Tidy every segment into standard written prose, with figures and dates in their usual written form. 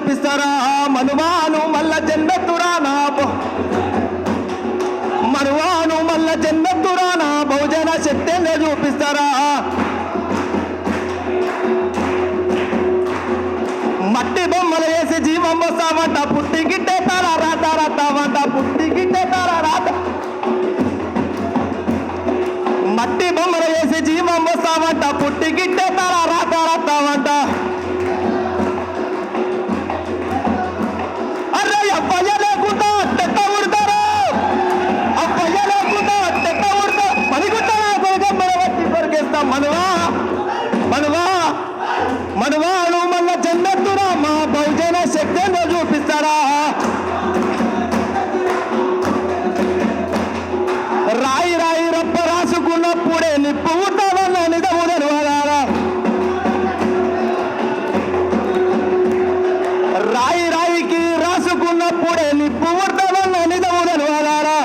చూపిస్తారా మనువాను మల్ల జన్మెత్తురా నా మనువాను మల్ల జన్మెత్తురా నా బహుజన శక్తిని చూపిస్తారా మట్టి బొమ్మలు వేసి జీవం వస్తావంట పుట్టి గిట్టే తారా రాత రాతావంట పుట్టి గిట్టే తారా రాత మట్టి బొమ్మలు వేసి జీవం వస్తావంట పుట్టి గిట్టే తారా రాత రాతావంట అరే అప్పయ్య లేకుండా తెట్ట ఉడతారు అప్పయ్య లేకుండా తెట్ట ఉడతా పనిగుంటారా కొరకమ్మల బట్టి కొరికేస్తాం మనువా మనువా మనువాను మళ్ళా జన్మెత్తురా మా బహుజన శక్తిని చూపిస్తారా రాయి రాయి రప్ప రాసుకున్నప్పుడే నిప్పు ఉంటావన్న నిజము తెలవాలా రాయి రాయికి రాసుకున్నప్పుడే నిప్పు ఉంటావన్న నిజము తెలవాలా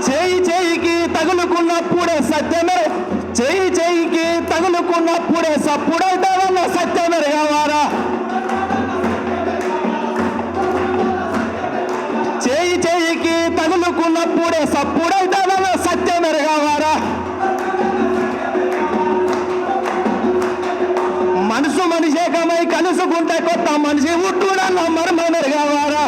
చేయి చేయికి తగులుకున్నప్పుడే సత్యమే చేయి చేయికి తగులుకున్నప్పుడే సప్పుడైతావన్న సత్యమెరగవారా చేయి చేయికి తగులుకున్నప్పుడే సప్పుడైతావన్న సత్యమెరగవారా మనసు మనిషేకమై కలుసుకుంటే కొత్త మనిషి ఉట్టుడన్న మర్మ మెరగవారా